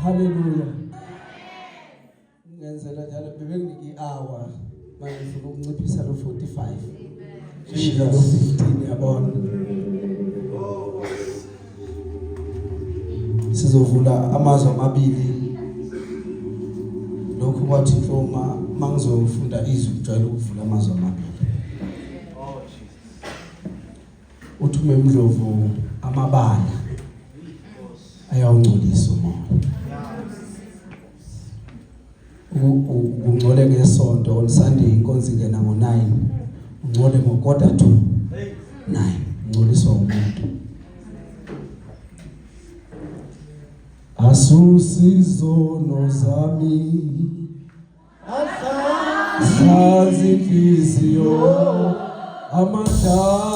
Hallelujah. Ngenzela njalo bebenginiki hour manje ngifuna ukunciphisa lo 45. Shilo 15 yabona. Sizovula amazwi amabili. Lokhu kwathi Nhloma mangizofunda izwi kujwayele ukuvula amazwi amabili. Uthume Mdlovu amabala ayawungcolisa umoya. Ungcole ngesonto on Sunday inkonzo ingena ngo9 ungcole ngo 8:45 ungcoliswa umuntu. Asusizono zami asazi inhliziyo amandla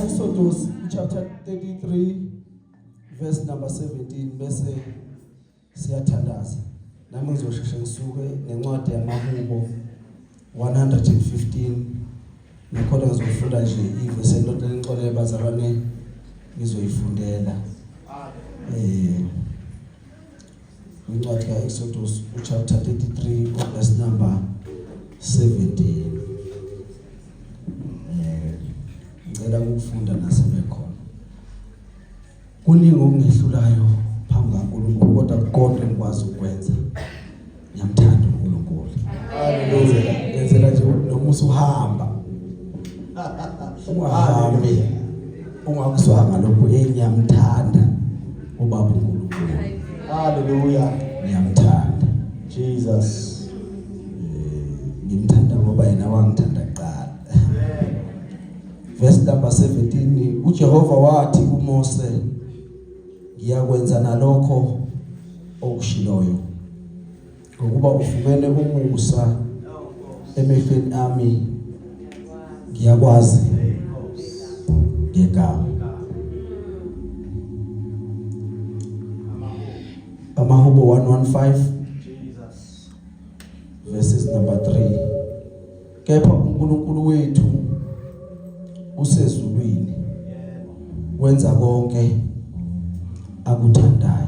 Exodus chapter 33 verse number 17 bese siyathandaza nami ngizosheshe ngisuke nencwadi yamahubo 115 nakhona ngizofunda nje ivesi endoda lenxolele bazalwane ngizoyifundela incwadi ka Exodus chapter 33 verse number 17 ngicela ukufunda nasebekhona. Kuningi okungehlulayo phambi kaNkulunkulu kodwa konke ngikwazi ukwenza. Ngiyamthanda uNkulunkulu. Haleluya. Ngenzela nje noma usuhamba. Ungahambi. Ungakuzwanga lokho ngiyamthanda ubaba uNkulunkulu. Haleluya. Ngiyamthanda. Jesus. Ngimthanda ngoba yena wangithanda verse number 17, uJehova wathi kuMose, ngiyakwenza nalokho okushiloyo ngokuba ufumene umusa emehlweni ami, ngiyakwazi ngegama. Amahubo 115 verses number 3, kepha uNkulunkulu wethu usezulwini wenza konke akuthandayo.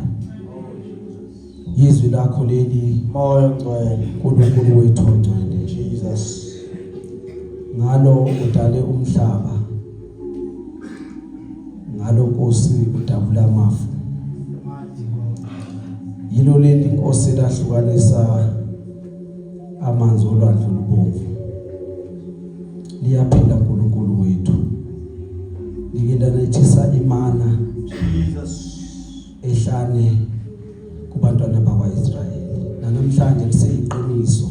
Izwi lakho leli moya ongcwele, uNkulunkulu wethu ongcwele Jesus, ngalo udale umhlaba, ngalo Nkosi udabula amafu. Yilo leli Nkosi lahlukanisa amanzi olwandle olubomvu, liyaphila uNkulunkulu wethu, likendanethisa imana Jesus ehlane kubantwana bakwaIsrayeli. Namhlanje liseyiqiniso,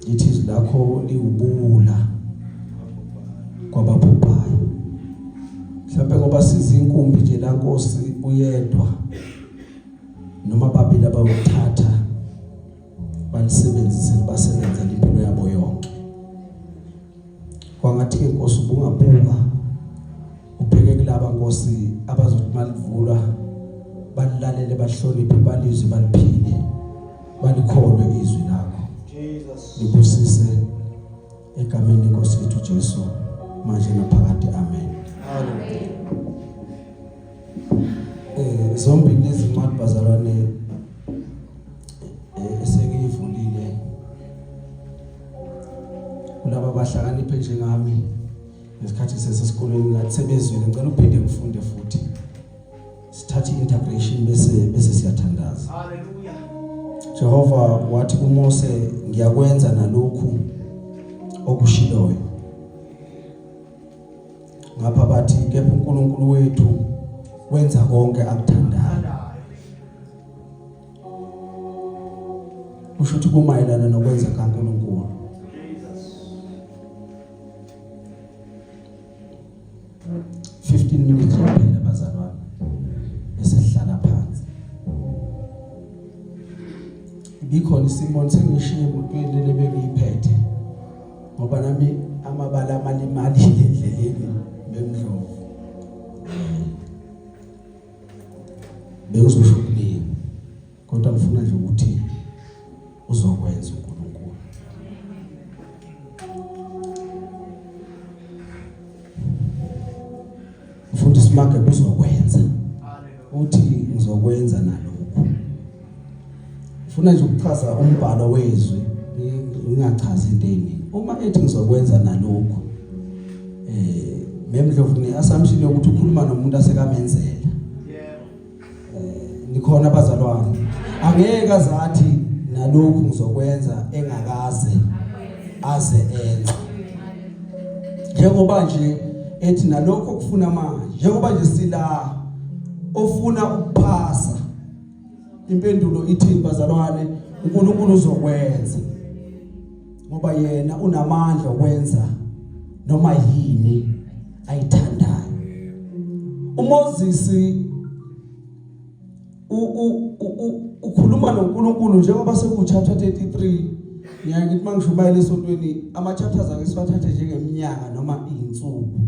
lithi izwi lakho liwubula kwababhubhayo. Mhlawumbe ngoba sizinkumbi nje la Nkosi uyedwa noma babili abawuthatha balisebenzise basebenzele impilo yabo yonke. Kwangathi ke Nkosi ubungabuka ubheke kulaba Nkosi abazothi malivulwa balilalele, bahloniphe, balizwe, baliphile, balikholwe izwi lakho Jesus. Libusise egameni leNkosi yethu Jesu manje naphakade, amen. Amen. Zombili lezi ncwadi bazalwane esengiyivulile kulaba bahlakaniphe njengami ngesikhathi sesesikolweni ngathi sebezwile, ngicela uphinde ngifunde futhi sithathe integration bese siyathandaza. Hallelujah. Jehova wathi kuMose, ngiyakwenza nalokhu okushiloyo. Ngapha bathi kepha uNkulunkulu wethu wenza konke akuthandayo. Kusho ukuthi kumayelana nokwenza kaNkulunkulu. Jesus. 15 minutes kuphela bazalwane esihlala phansi. Ibikhona isimoni sengishiye emotweni lebengiyiphethe ngoba nami amabala amalimali endleleni bemdlovu. Bekuzosho kuningi kodwa ngifuna nje ukuthi uzokwenza uNkulunkulu. Mfundisi Makhe uzokwenza. Uthi ngizokwenza nalokho. Ngifuna nje ukuchaza umbhalo wezwi, ngingachazi into eningi. Uma ethi ngizokwenza nalokho, memdlovu ne assumption yokuthi ukhuluma nomuntu asekamenzela. Nikhona abazalwane, angeke azathi nalokhu ngizokwenza engakaze aze enza. Njengoba nje ethi nalokho okufuna manje, njengoba nje sila ofuna ukuphasa, impendulo ithi bazalwane uNkulunkulu uzokwenza ngoba yena unamandla okwenza noma yini ayithandayo. uMoses ukhuluma noNkulunkulu njengoba seku chapter 33. Ngiyakithi mangishubayela esontweni ama chapters ake siwathathe njengeminyaka noma izinsuku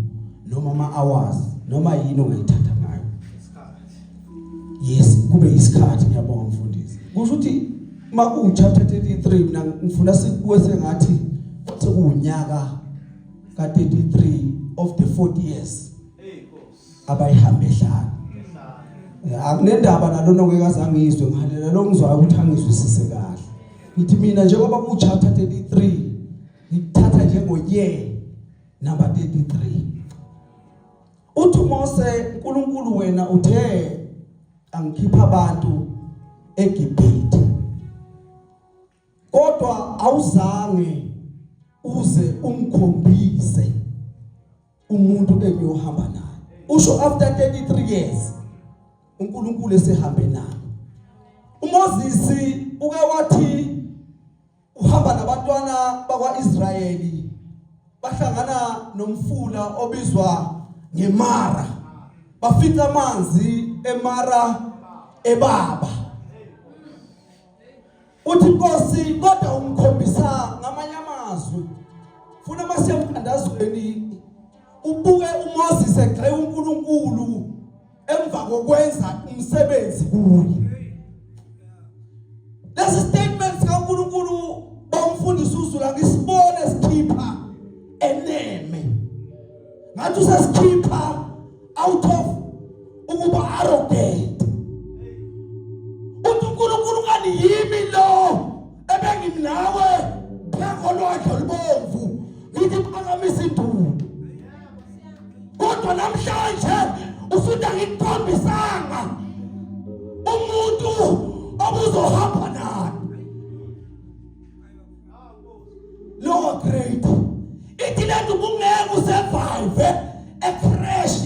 noma ama-hours noma yini ongayithatha ngayo. Yes, kube isikhathi. Ngiyabonga mfundisi. Kusho ukuthi maku chapter 33 mina ngifuna sikuwe sengathi sekunyaka ka 33 of the 40 years abayihambe ehlala. Akunendaba nalona kwekazange ngizwe ngihalela lo ngizwayo ukuthi angizwisise kahle. Ngithi mina njengoba ku chapter 33 ngithatha njengoyear number 33. Uthi Mose, uNkulunkulu wena uthe angikhipha abantu eGibhithe, kodwa awuzange uze umkhombise umuntu engiyohamba naye. Usho after 33 years uNkulunkulu esehambe naye. uMoses uke wathi uhamba nabantwana bakwaIsrayeli bahlangana nomfula obizwa ngeMara. Bafika amanzi eMara ebaba. Uthi Nkosi kodwa umkhombisa ngamanye amazwi. Funa masiyamthandazweni ubuke uMoses egxe uNkulunkulu emva kokwenza umsebenzi kuye. Lesi statement kaNkulunkulu bamfundisa uZulu ngisibone sikhipha eneme. Ngathi usasikhipha out of ukuba arrogant. uNkulunkulu ngani yimi lo ebenginawe pheko lwakhe olubomvu ngithi phakamisa induku. Kodwa namhlanje usuthi ngikhombisanga umuntu obuzohamba naye. Lower grade. Ithi lento kungeke usurvive crash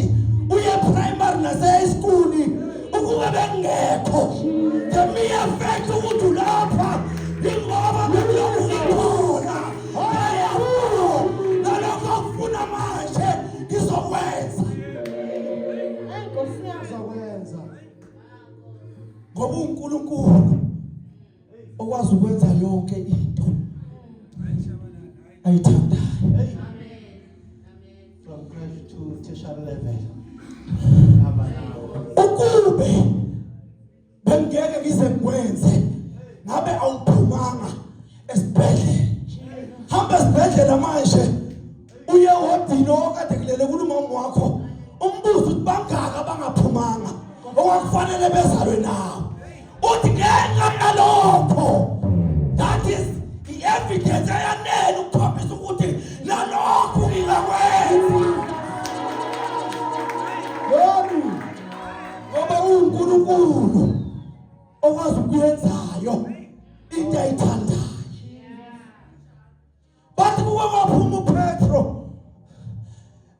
uye primary nase high school ukube bengekho. The mere fact ukuthi lapha ingoba bekuyokhona. Nalokho kufuna manje ngizokwenza. Ngoba uNkulunkulu okwazi ukwenza yonke into ayithandayo. From grade to tertiary level. Ukube bengeke ngize ngikwenze ngabe awuphumanga esibhedlela. Hamba esibhedlela manje uye wodino okade kulele kulumama wakho umbuzo ukuthi bangaka bangaphumanga okwakufanele bezalwe nawo. Uthi ngenxa lokho that is the evidence ayanele ukukhombisa ukuthi nalokho ngingakwenza. Ngoba uNkulunkulu okwazi ukuyenzayo into ayithandayo. Bathi kuwe kwaphuma uPetro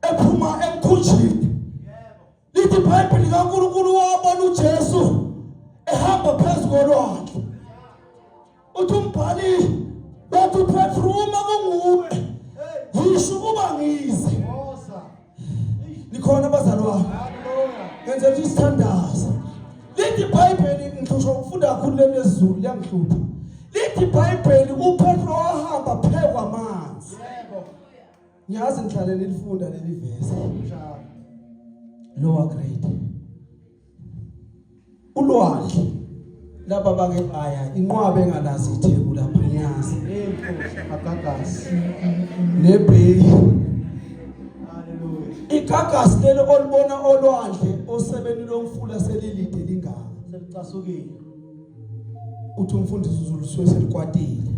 ephuma emkhunjini. Lithi iBhayibheli kaNkulunkulu wabona uJesu ehamba phezu kolwandle. Uthi umbhali bathi uPetro uma kunguwe yisho ukuba ngize. Likhona abazalwane. Ngenze ukuthi sithandaza. Lithi iBhayibheli ngihlusha ukufunda kakhulu lezulu liyangihlupha. Lithi iBhayibheli uPetro wahamba phezu kwamanzi. Ngiyazi ngihlale nilifunda leli verse. Lower grade. Ulwandle laba bake baya inqwabe engalazi itheku lapha nyazi Agagasi. nebheyi. Hallelujah. Igagasi lelo olibona olwandle osebeni lomfula selilide lingaka. Selicasukile. Uthi umfundisi uZulu selikwatile.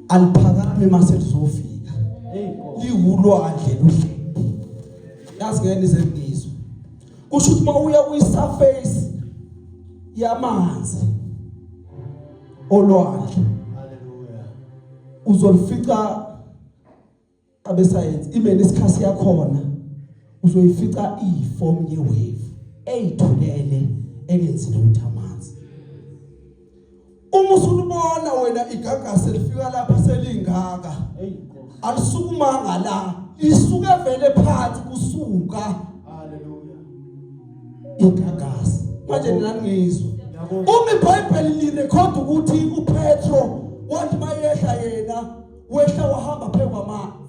Aliphakame mase lizofika. Liwulwandle luhle. Yazi ngene izengizwe. Kusho ukuthi mawuya kuyisurface yamanzi olwandle. Hallelujah. Uzolifica abesayensi imene isikhasi yakhona uzoyifica iform yewave eyithulele engenzile ukuthi amanzi. Uma usulubona wena igagasi lifika lapha selingaka alisukumanga la lisuke vele phansi kusuka. Hallelujah. Igagasi manje ningizwa uma iBhayibheli lirecord ukuthi uPetro wathi mayehla yena wehla wahamba phezu kwamanzi.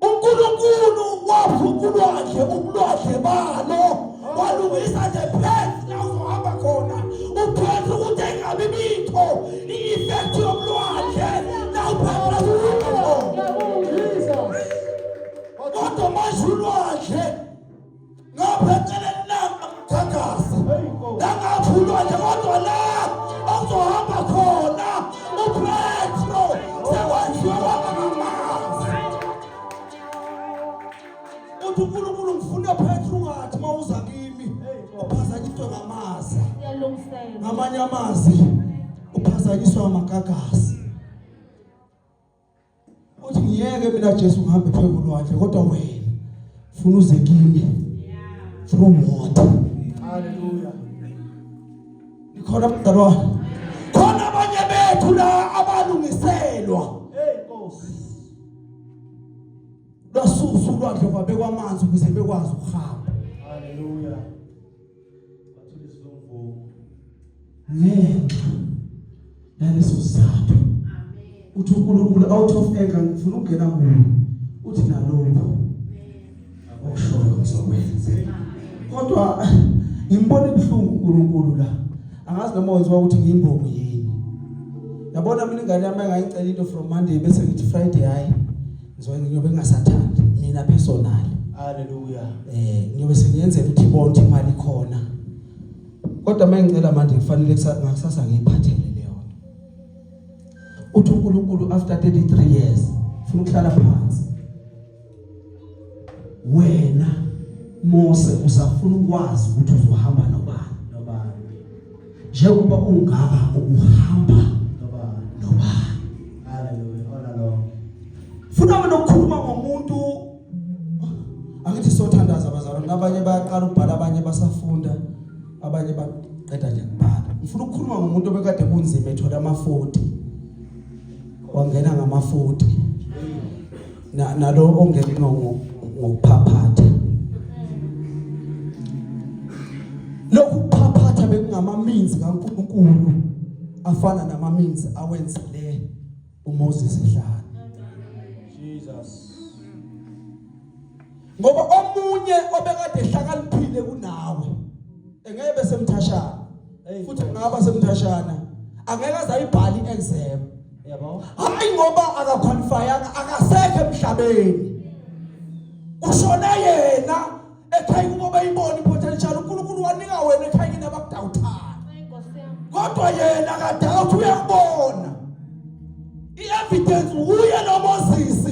uNkulunkulu waphulwakhe ubulwakhe balo walungisa the place la uzohamba khona. uPetro ukuthi engabe bitho i-effect yomlwakhe la uPetro kodwa manje ulwakhe ngapheceleni namagagasi langaphulwakhe kodwa la uzohamba khona uPetro sekwenziwe waba ngamanzi. Uthi uNkulunkulu ngifuna Petro ungathi mawuza kimi uphazanyiswe ngamasa. Ngamanye amazwi uphazanyiswa amagagasi. Uthi ngiyeke mina Jesu ngihambe phezu kolwandle kodwa wena ufuna uze kimi through water. Hallelujah. Nikhona mdalwane. Khona abanye bethu la abalungiselwa usulwandle kwabekwa amanzi ukuze bekwazi ukuhamba. Hallelujah. Bathula isivunguvungu. Naleso sizathu. Uthi uNkulunkulu out of anger ngifuna ukungena kuwe. Uthi nalokho akushoyo ngizokwenza. Kodwa ngimbona ibhlungu uNkulunkulu la. Angazi noma wenziwa ukuthi ngiyimbongo yini. Yabona mina ingane yami engayicela into from Monday bese ngithi Friday hayi ngiyobe ngingasathandi mina personal. Hallelujah. Ngiyobe sengiyenzela ukuthi ibonke imali khona. Kodwa mangicela manje kufanele ngakusasa ngiyiphathele leyo. Uthi uNkulunkulu after 33 years ufuna ukuhlala phansi. Wena Mose usafuna ukwazi ukuthi uzohamba nobani. Njengoba ungaka uhamba nobani. Hallelujah. All Funa ukukhuluma ngomuntu angithi sothandaza abazalwane ngabanye bayaqala ukubhala abanye basafunda abanye baqeda nje kubhala. Ngifuna ukukhuluma ngomuntu obekade kunzima ethola ama-40 wangena ngama-40 nalo ongena ngokuphaphatha. Lokhu kuphaphatha bekungamaminzi kaNkulunkulu afana namaminzi awenzile uMoses ehlala. Jesus. Ngoba omunye obekade ehlakaniphile kunawe engeke bese mthashana futhi ngaba semthashana angeke azayibhala iexam. Yabo. Hayi ngoba akaqualifyanga akasekho emhlabeni. Ushona yena ekhaya ngoba ibona potential uNkulunkulu wanika wena ekhaya nabakudawuthana. Kodwa yena kadawuthi uyabona. I-evidence uye noMoses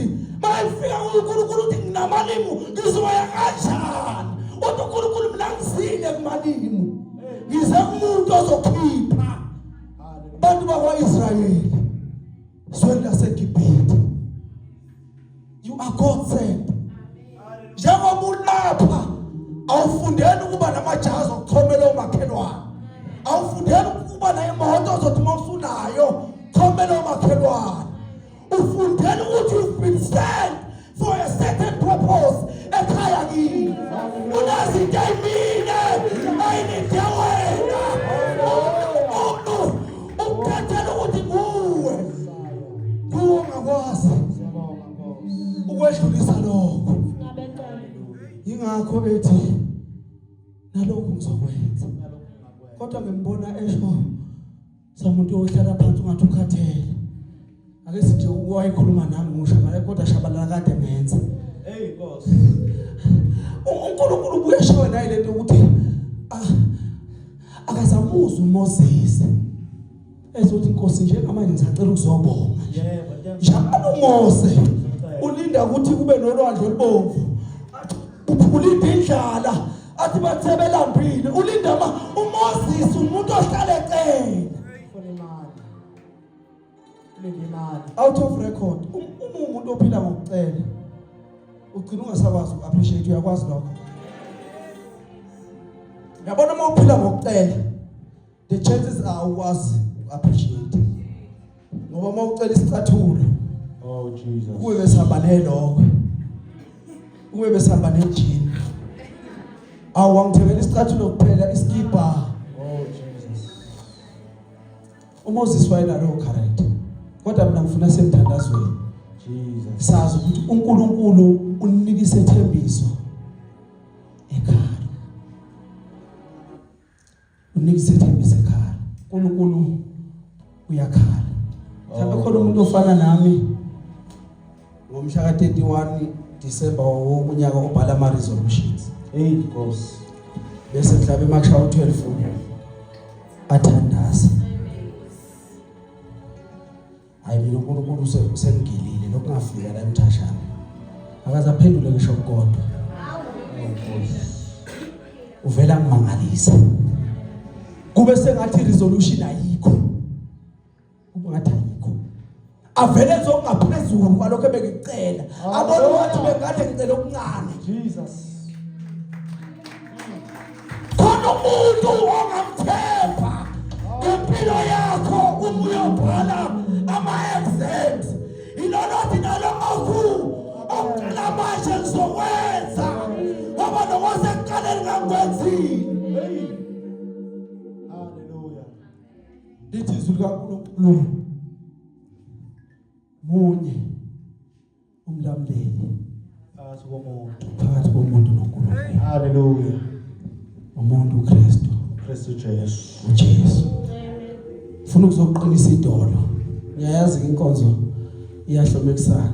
mayifika uNkulunkulu uthi nginamalimu ngizoya kanjani. Uthi uNkulunkulu mina ngizile kumalimu. Ngize umuntu ozokhipha abantu bakwaIsrayeli. Swele laseGibhithe. You are God sent. Njengoba ulapha awufundeni ukuba namajazi okuthomela umakhelwane. Awufundeni ukuba nemoto ozothi mawusunayo thomela umakhelwane. Ufundeni ukuthi you've been sent for a certain purpose ekhaya kini. Unazi into emine ayininde wena. Ukuthathela ukuthi kuwe ungakwazi ukwedlulisa lokho. Ingakho bethi nalokho ngizokwenza. Kodwa ngimbona esho somuntu ohlala phansi ungathi ukhathele. Ake sithi wayikhuluma nami ngoshabalala kodwa shabalala kade ngenza. Hey Nkosi. uNkulunkulu uyasho naye lento ukuthi akazamuza uMoses. Ezothi Nkosi njengamanje ngisacela ukuzobonga. Yebo. Njalo uMose ulinda ukuthi kube nolwandle olubomvu. Uphulile indlala athi bathebela mpilo ulinda uMoses umuntu ohlala ecela out of record umuntu ophila ngokucela ugcina ungasakwazi uappreciate. Uyakwazi lokho? Yabona uma uphila ngokucela the chances are ukwazi uappreciate. Ngoba uma ucela isicathulo Oh Jesus. kube besabane lokho kube besihamba nejini. Awangithebela isicathulo kuphela iskipa. Oh Jesus. uMoses wayelalo character. Kodwa mina ngifuna semthandazweni. Jesus. Sazi ukuthi uNkulunkulu unika isethembiso ekhaya. Unika isethembiso ekhaya. uNkulunkulu uyakhala. Mhlawumbe khona umuntu ofana nami ngomhla ka 31 December wokunyaka obhala ama resolutions. Hey Nkosi. Bese mhlawumbe emakushawa 12 athandaza. Hayi mina uNkulunkulu sengilile lokungafika la emthashana. Akaze aphendule ngisho kodwa. Uvela ngimangalisa. Kube sengathi resolution ayikho. Kube ngathi ayikho. Avele zongaphezulu kwalokho ebengicela. Abona ukuthi bengade ngicela okuncane. Jesus. Khona umuntu ongamthemba impilo yakho umuyobhala ama-exams. Ilolothi nalo aku ocela manje engakwenzile. Hallelujah. Lithi izwi likaNkulunkulu munye umlamleli phakathi komuntu noNkulunkulu. Hallelujah. Umuntu uKristu, Kristu Jesu. uJesu. Ufuna ukuzoqinisa idolo. Ngiyayazi inkonzo iyahlomekisana.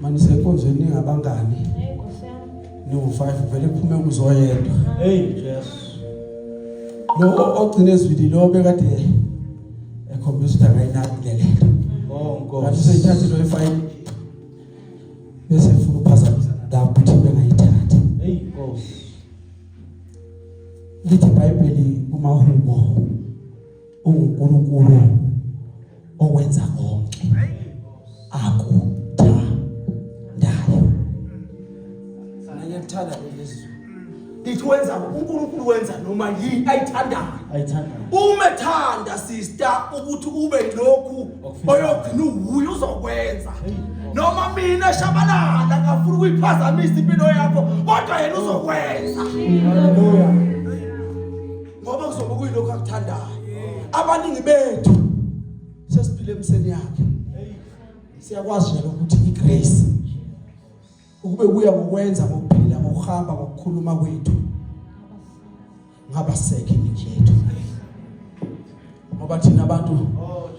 Manje senkonzweni ningabangani. Ningu-5 vele kuphume uzoyedwa. Hey, Jesu. Lo ogcina ezwili lo bekade ekhombisa ukuthi akayinakilele. Oh, Kanti Nkosi. seyithathe lo efayini bese ufuna uphazamisa lapho ukuthi bengayithathi. Hey, Nkosi. Lithi iBhayibheli umahubo uNkulunkulu owenza konke akuthandayo. Ngiyakuthatha lezi. Lithi wenza uNkulunkulu wenza noma yini ayithandayo. Ayithanda. Uma ethanda sister ukuthi ube lokhu oyogcina uhuye uzokwenza. Noma mina Shabalala ngafuna ukuyiphazamisa impilo yakho kodwa yena uzokwenza. Hallelujah. Ngoba kuzobe kuyilokho akuthandayo. Abaningi bethu sesiphile emseni yakhe. Siyakwazi nje ukuthi igrace ukube kuya ngokwenza ngokuphila ngokuhamba ngokukhuluma kwethu ngabaseke nikhethu. Ngoba thina abantu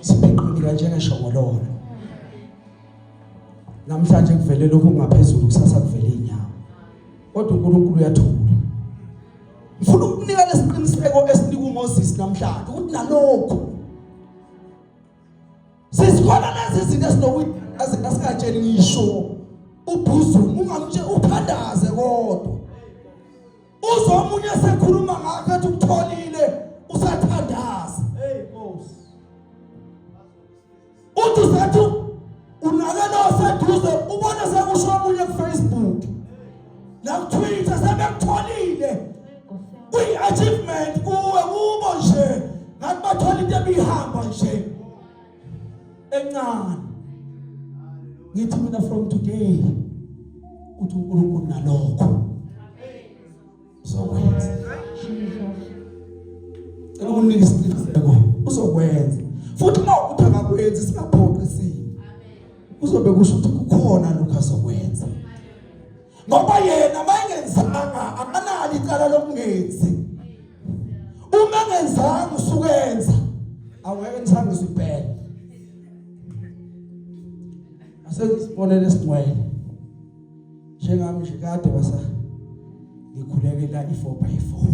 sibheqile njengeshobololo. Namhlanje kuvele lokho kungaphezulu kusasa kuvele inyawo. Kodwa uNkulunkulu uyathula. Ngifuna ukunika lesiqiniseko esinika uMoses namhlanje ukuthi nalokho sisikhona lezi zinto esinokuthi asikatsheli ngisho ubhuzumu uphandaze kodwa uzomunye sekhuluma ngakho ethi ukutholile usathandaza. Hey, Nkosi. Uthi sethu unakelo seduze ubone sekusho omunye kuFacebook na kuTwitter sebekutholile kuyi-achievement kuwe kubo nje ngathi bathola into ebihamba nje encane. Ngithi mina from today uthi uNkulunkulu nalokho uzokwenza. Ukunika isiqiniseko uzokwenza. Futhi uma uthi akakwenzi singaphoqisini. Uzobe kusho ukuthi kukhona lokho azokwenza. Ngoba yena mayengenzanga akanalo icala lokungenzi. Uma engenzanga usukenza aweke ngisangizwe ibhele. Asengizibonele esingcwele. Njengami nje kade basa ngikhulekela i4x4.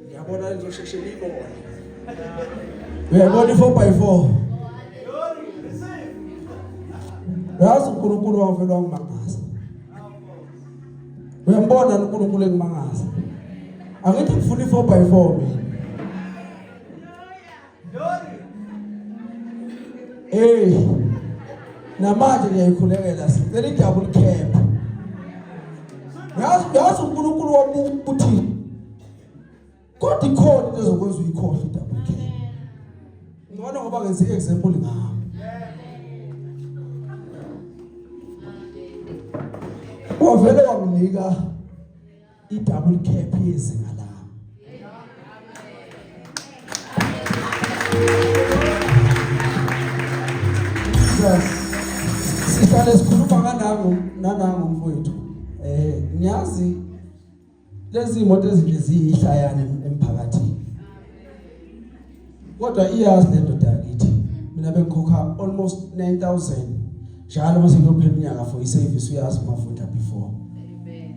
Ngiyabona lizosheshe libone. Uyabona i4x4. Yazi uNkulunkulu wavela wangimangaza. Uyambona uNkulunkulu engimangaza. Angithi ngifuna i4x4 mina. Namanje ngiyayikhulekela sicela idouble cab. Yazi uNkulunkulu wabuthi kodwa ikhona into ezokwenza uyikhohle idouble cab. Ngibona ngoba ngenze example ngami. Wavele wanginika i-double cap yezinga lami. Sihlale sikhuluma nanango mfowethu. Ngiyazi lezi imoto ezinje ziyihlayana emphakathini. Kodwa iyazi le ndoda yakithi. Mina bengikhokha almost 9,000 njalo mase ngiyophela unyaka for i-service uyazi mafunda before. Amen.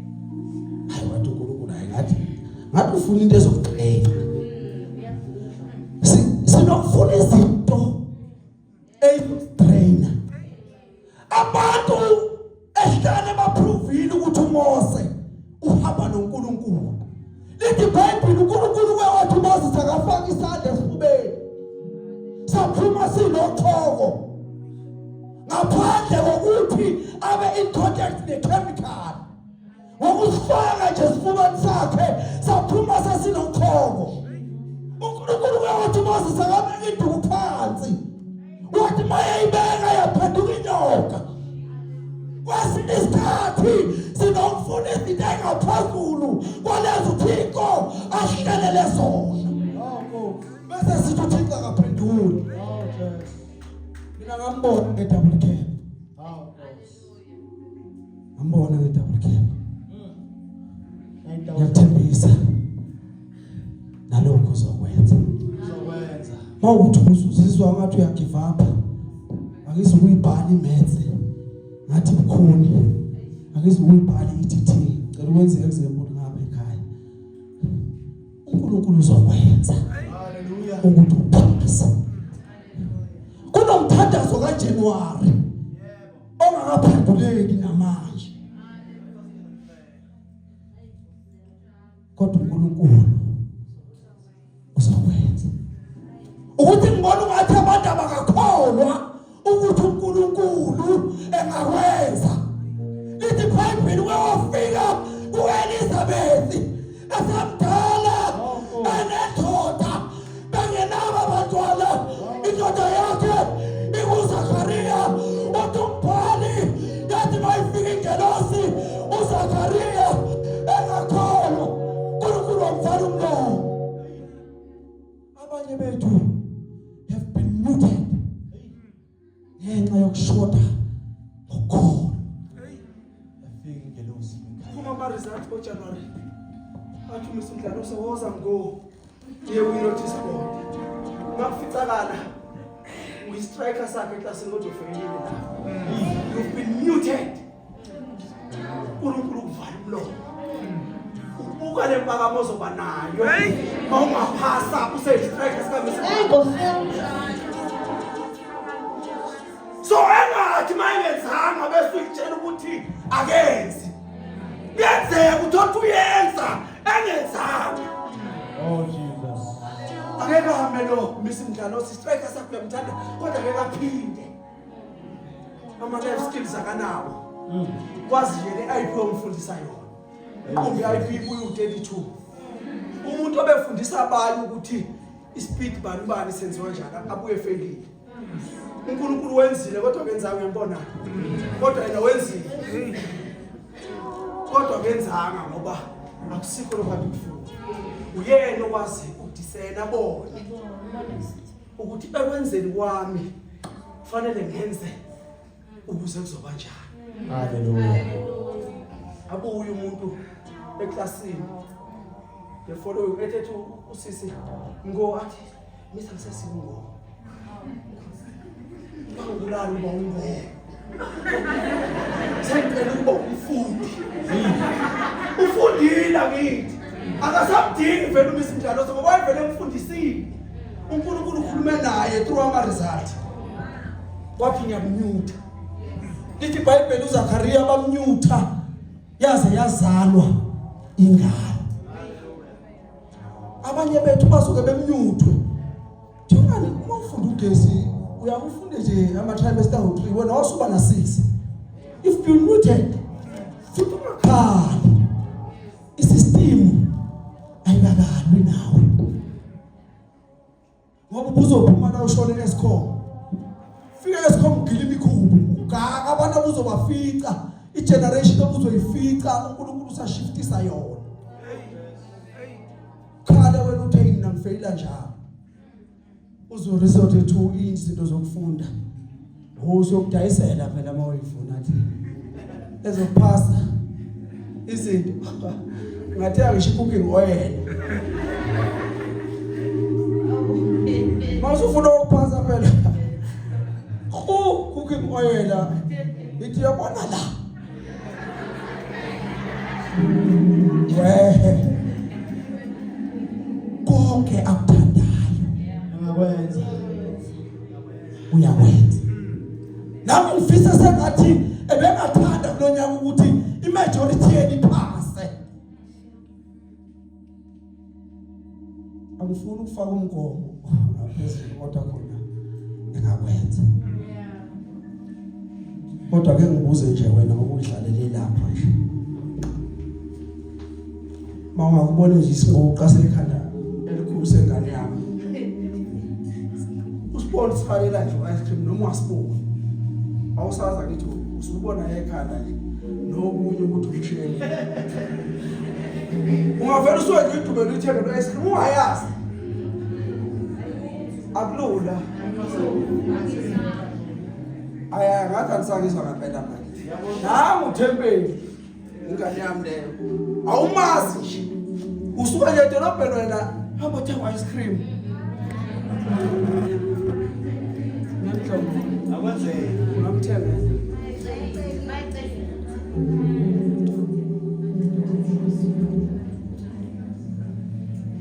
Hayi wathi uNkulunkulu hayi ngathi ufuna into ezokuqhela. Sinokufuna izinto trainer. Abantu ehlane baprovile ukuthi uMose uhamba noNkulunkulu. Lithi iBhayibheli uNkulunkulu wathi uMoses akafaka isandla esifubeni. Saphuma sinochoko. Ngaphandle kokuthi abe in contact ne-chemical. Ngokusifaka nje esifubeni sakhe saphuma sesinochoko. uNkulunkulu wathi uMoses akabeka induku phansi. Wathi mayeyibeka yaphenduka inyoka. Kwaze ngesinye isikhathi sinomfundisi engaphezulu kwalezo Thixo ahlelele zona. Bese sithi uThixo akaphenduli. Mina ngambona nge-double cab. Ngambona nge-double cab. Ngiyathembisa nalokho uzokwenza. Mawuthi uzizwa ngathi uyagive up, akizukuyibhala imaths ngathi bukhuni, akizukuyibhala iTT, cela ukwenze example ngapha ekhaya. uNkulunkulu uzokwenza. Hallelujah. Ukuthi uphase. Kunomthandazo kaJanuary ongakaphenduleki namanje. Kodwa uNkulunkulu uzokwenza. Ukuthi ngibona ungathi abantu abakakholwa ukuthi uNkulunkulu engakwenza. Lithi iBhayibheli wafika kuElizabeth esamdala enendoda bengenabo abantwana, indoda yakhe ikuZakhariya. Uthi umbhali yathi mayifika ingelosi uZakhariya engakholwa uNkulunkulu wamvala umlomo. Abanye bethu have been muted ngenxa yokushoda ngokholwa. Yafika ingelosi Kuma ma-result ngoJanuary. Athi umsindlalo sowoza ngo ye-notice board. Ngakuficakala uyi-striker sakhe eklasini kodwa ufeyilile la. You've been muted. uNkulunkulu kuvala umlomo. Ubuka le mpakamo ozoba nayo. Mawungaphasa use-striker so engathi mayengenzanga bese uyitshela ukuthi akenzi. Kuyenzeka ukuthi uyenza engenzanga. Oh Jesus. Akeke ahambe lo misimdlalo si-striker sakhe uyamthanda kodwa akeke aphinde. Ama-life skills akanawo. Kwazi nje le-IP omfundisa yona. Kumbe i-IP uyu-32. Umuntu obefundisa abanye ukuthi ispeed bani senziwa njani abuye efeyilile. uNkulunkulu wenzile kodwa kenzanga uyambona. Kodwa yena wenzile. Kodwa kenzanga ngoba akusikho lokho akufuna. Uyena okwazi ukudisena bona ukuthi ekwenzeni kwami kufanele ngenze ukuze kuzoba njani. Hallelujah. Abuye umuntu eklasini the following ethethe usisi ngo athi misa ngisesingo ngulani uba ungo sengicela ukuba umfundi ufundile ngithi akasabudingi vele umisinjalo ngoba wayevele emfundisile. uNkulunkulu ukhulume naye through ama-result wathi ngiyamnyutha. Lithi iBhayibheli uZakhariya bamnyutha yaze yazalwa ingane. Abanye bethu basuke bemnyuthwe. Thingani uma ufunda ugesi uyakufunde nje ama-trimester ngo-3 wena wasuba na-6. If you muted futhi ungakhali isystem ayikakalwi nawe ngoba ubuzophuma na ushone esikhomo. Fika esikhomo ugila imikhubu ugaka abantu abuzobafica igeneration obuzoyifica uNkulunkulu usashiftisa yona. Khala wena uthe mina ngifeyila njalo uzoresort to izinto zokufunda usiyokudayisela phela mawuyifuna athi ezophasa izinto ngathi angisho cooking oil. Mawusufuna ukuphasa phela cooking oil ithi yabona la konke akuthandayo Engakwenza. uyakwenza. Nami ngifisa sengathi ebengathanda kulonyaka ukuthi imajority yeni iphase. Angifuni ukufaka umgomo ngaphezulu kodwa khona engakwenza. Kodwa ke ngibuze nje wena ukudlalela lapha nje. Mawungakubona nje isingoqa sekhanda elikhulu sengane yami. Usibona sikhalela nje ice cream noma wasibona. Awusaza ngithi usubona ekhanda nje. nokunye ukuthi umshele ungavela uswenze idumela ithenge lo ice cream ungayazi akulula aya ngathi anisakizwa ngempela manje nangu uthempeli ingane yami leyo awumazi nje usuka nje edolobheni wena hamba thenga ice cream Akwenzeki. ungamthenga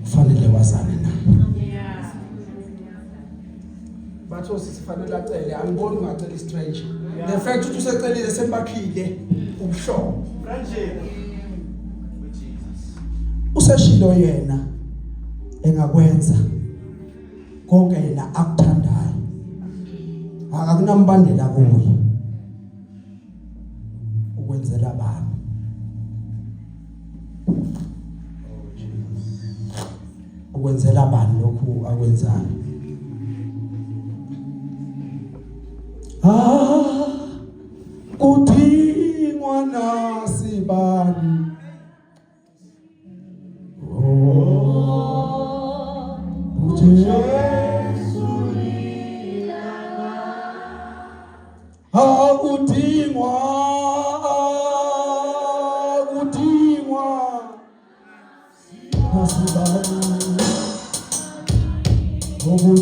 Kufanele wazane naye. batho sifanele acele angiboni ungacela strange the fact ukuthi usecelile sembakhile ubuhlobo Friendship with Jesus. Useshilo yena engakwenza konke yena akuthandayo. Akakunambandela kuye. Ukwenzela abantu. Ukwenzela abantu lokhu akwenzayo. Kudingwa nasibani. Kudingwa nasibani.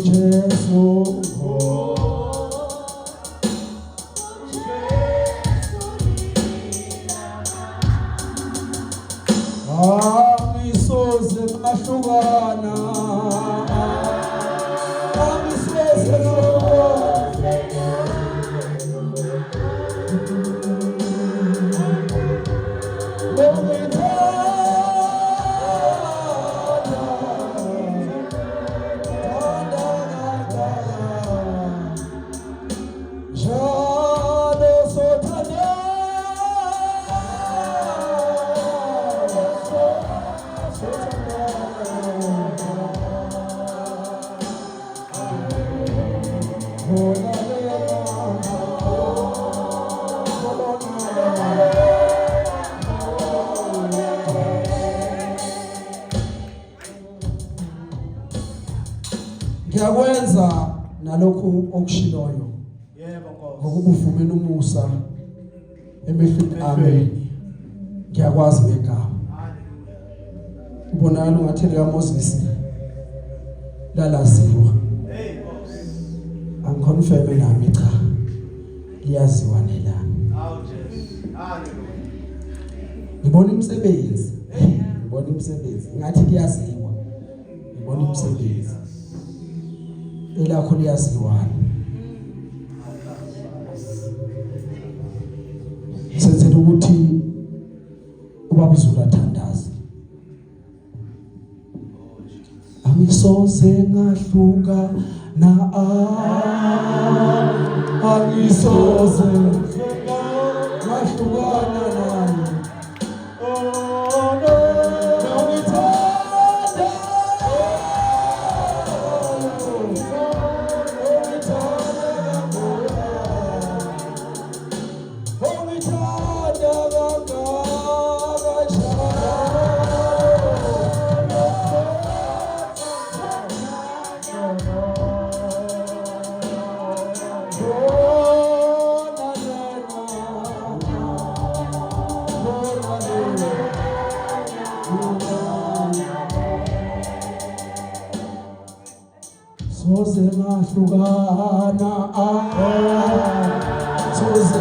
Jesu Amisoze mahlukana Amisoze ngiyakwenza nalokhu okushiloyo Yebo Nkosi. ngokuba uvumela umusa emehlweni ami ngiyakwazi ngegama ubonakala ungathi lika Moses lalaziwa Hey Nkosi. angiconfirm nami cha liyaziwa nelami Awu Jesu. Hallelujah. ngibona imisebenzi ngathi liyaziwa ngibona imisebenzi elakho liyaziwa senzela ukuthi ubaba uZulu athandaze angisoze ngahluka na angisoze ngahlukana naye soze ngahlukana soze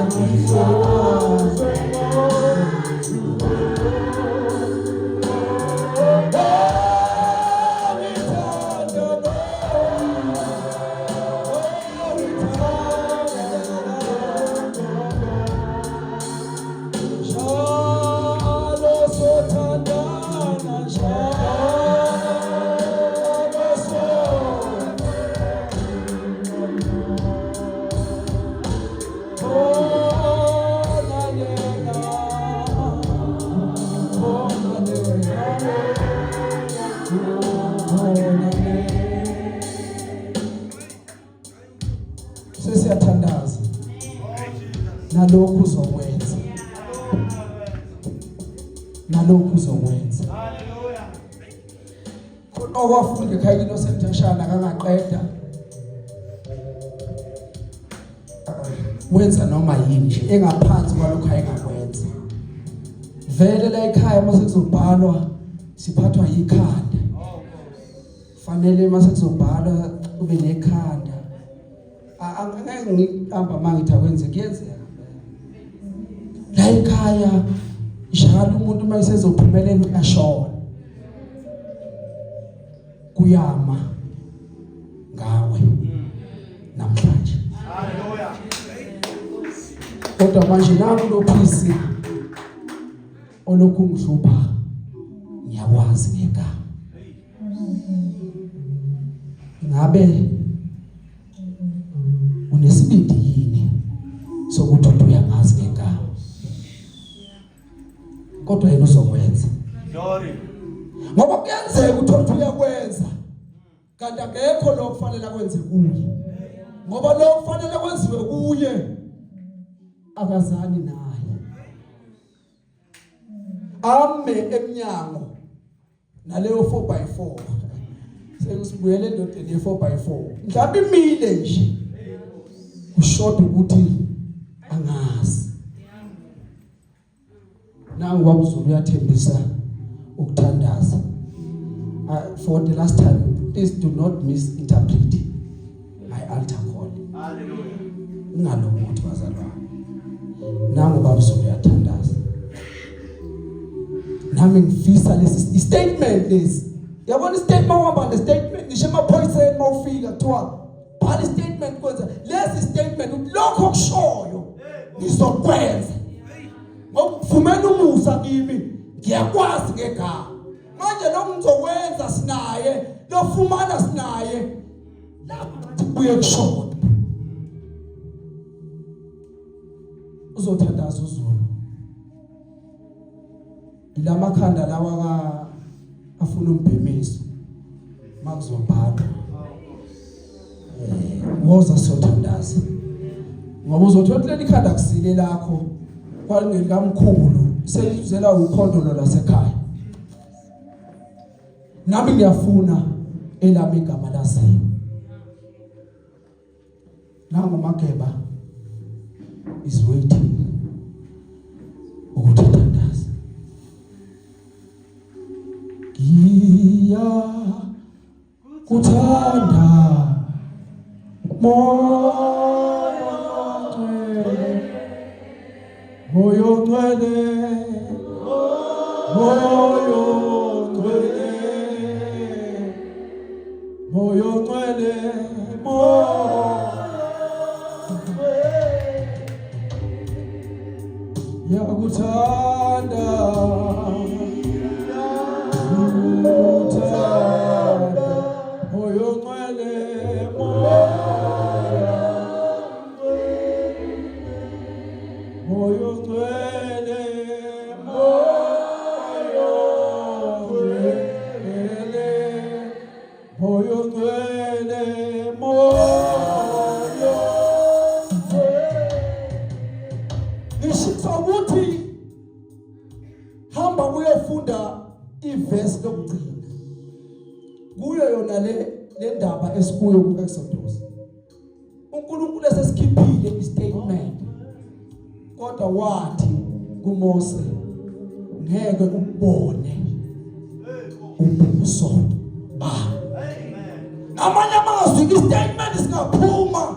sesiyathandaza nalokhu uzokwenza nalokhu uzokwenza. Hallelujah. Khona okwafunda ekhaya Innocent Ashana kangaqeda wenza noma yini nje engaphansi kwalokho ayengakwenza. Vele la ekhaya mase kuzobhalwa siphathwa yikhanda. Fanele mase kuzobhalwa ube nekhanda. Angeke ngihamba mangithi akwenze kuyenzeka. La ekhaya njalo umuntu mayisezophumelela uyashona. Kuyama ngawe namhlanje. Hallelujah. Kodwa manje naku lophisi olokhu ngihlupa ngiyakwazi ngegama. Ngabe unesibindi yini sokuthi uyangazi ngegama? Kodwa yena uzokwenza. Glory. Ngoba kuyenzeka ukuthi uyakwenza kanti akekho lo kufanele akwenze kuye. Ngoba lo kufanele kwenziwe kuye akazani naye. Ame eminyango naleyo 4x4. Sekusibuyele endodeni ye4x4. Mhlawumbe imile nje. Ushoda ukuthi angazi. Nangu babuzulu uyathembisa ukuthandaza. For the last time, please do not misinterpret my altar call. Hallelujah. Ngalokuthi bazalwane. Nangu babuzulu uyathandaza. Nami ngifisa lesi statement lesi. Yabona statement wahamba le statement ngisho emaphoyiseni mawufika kuthiwa bhala statement kwenza lesi statement lokho okushoyo ngizokwenza. Ngokuvumela umusa kimi ngiyakwazi ngegama. Manje lo ngizokwenza sinaye lofumana sinaye lapho kuye kushoda. Uzothandaza uZulu. Ilamakhanda lawa afuna umbhemiso makuzobhala. Woza siyothandaza. Ngoba uzothola leli khanda kusile lakho kwalingeli kamkhulu selizela ukhondolo lasekhaya. Nami ngiyafuna elami igama laziwe. Nangu Mageba is waiting ukuthi athandaze. Giya kuthanda moyo ngcwele yakuthanda moyo ngcwele moyo ngcwele moyo ngcwele ngisho ukuthi hamba uyofunda iverse lokugcina kuyo yona le ndaba esikuyo ku Exodus. uNkulunkulu esesikhiphile istatement kodwa wathi kuMose ngeke ubone ubuso bami. Amanye amazwi istatement singaphuma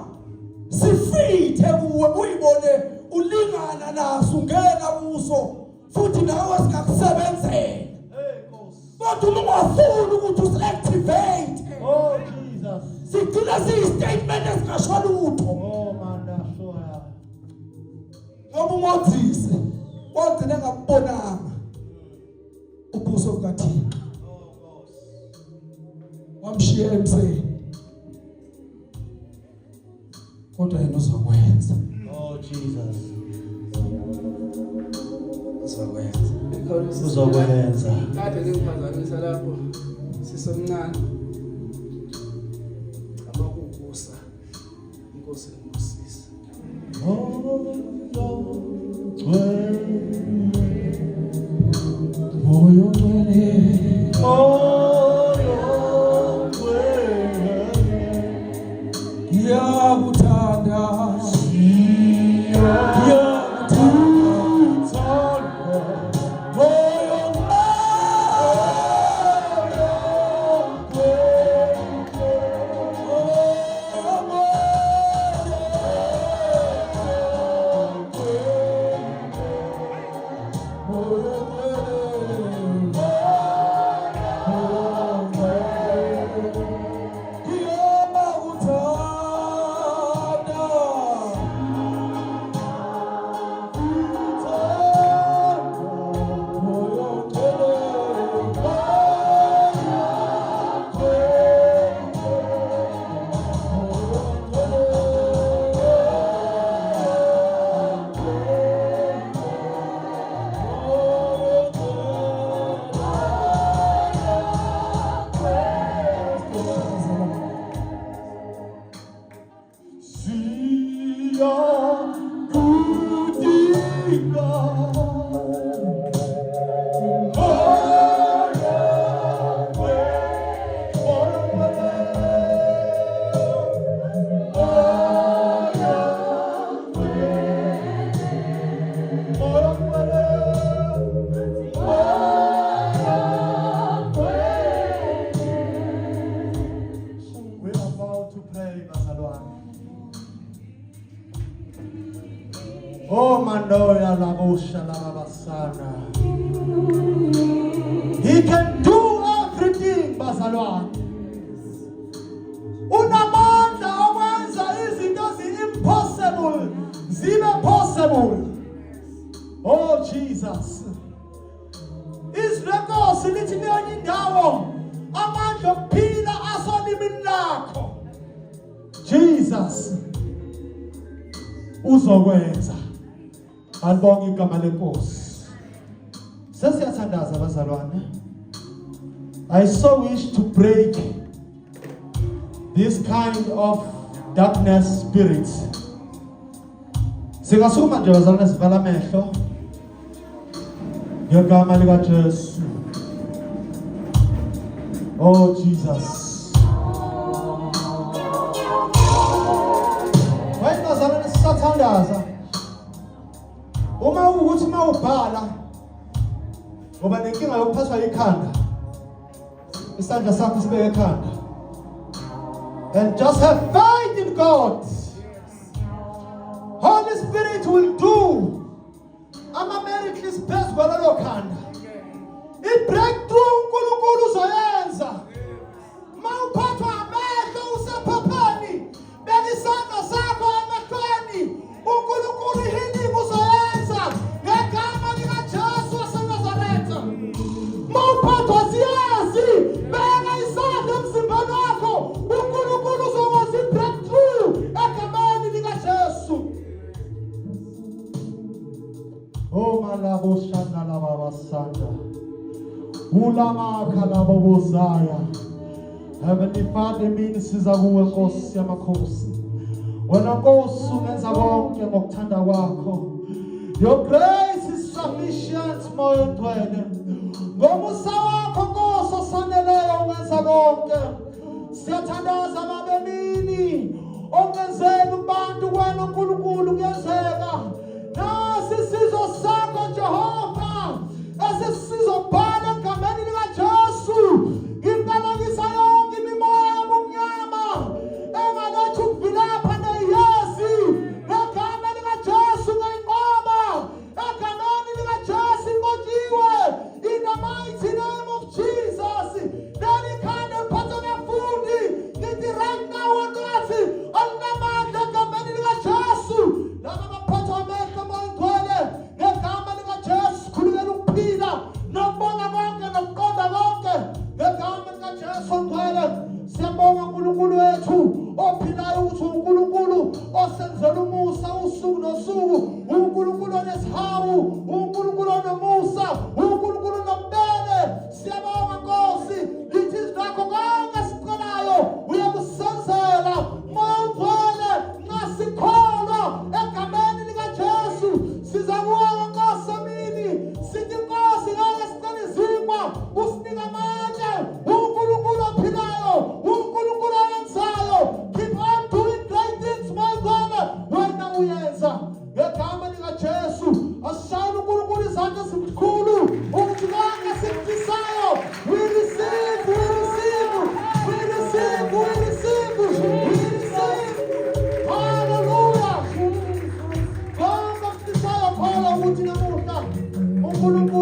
sifithe kuwe uyibone ulingana naso ungena kuso futhi nawe singakusebenzela. Kodwa ungafuni ukuthi usiactivate. Oh Jesus. Sigcina siyistatement esingasho lutho. Oh manda shoya. Ngoba uMoses wagcina ngabonanga ubuso bukaThixo. Wamshiya emseni. Kodwa yena uzokwenza. Oh Jesus. Uzokwenza. Uzokwenza. Kade ngiphazamisa lapho sisomncane. Abakukusa. Inkosi ngusisa. Oh Lord. Yakuthanda Oh, Mandoya Labosha Labasana. He can do everything, Bazalwan. Unamanda awenza izinto impossible zibe possible. Oh Jesus. Isrekosi lithi kwenye indawo amandla okuphila asonimini lakho. Jesus uzokwenza. Alibonga igama lenkosi. Sesiyathandaza bazalwane. I so wish to break this kind of darkness spirits. Singasukuma nje bazalwane sivala amehlo. Ngegama lika Jesu. Oh Jesus. Wena bazalwane sisathandaza. Uma ukuthi mawubhala ngoba nenkinga yokuphathwa ikhanda. Isandla sakho sibeke ekhanda. And just have faith in God. Holy Spirit will do. Ama miracles phezu kwalelo khanda. I-breakthrough uNkulunkulu uzoyenza. Mawuphathwa amehlo usephaphani. Beka isandla sakho emehlweni. uNkulunkulu ihealing uzoyenza. Ngegama lika Jesu waseNazaretha. Mawuphathwa siyazi. Beka isandla emzimbeni wakho. uNkulunkulu uzokwenza i-breakthrough egameni lika Jesu. Oh malabo shana laba sanda. Ulama kalabo bozaya. Heavenly Father, mini siza kuwe Nkosi yamakhosi. Wena Nkosi ungenza konke ngokuthanda kwakho. Your grace is sufficient moyo ngcwele. Ngomusa wakho Nkosi osaneleyo ungenza konke. Siyathandaza mabemini. Ongenzeka kubantu kwena uNkulunkulu kuyenzeka. Nasi sizwe sakho Jehova. Esisizobhala egameni lika Jesu. Ngingalangisa yonke imimoya yobumnyama engaletha ukuvilapha neyezi. Ngegama lika Jesu ngayinqoba. Egameni lika Jesu inqotshiwe. In the mighty name of Jesus. Leli khanda liphathe abafundi. Ngithi right now Nkosi ukuthi namuhla uNkulunkulu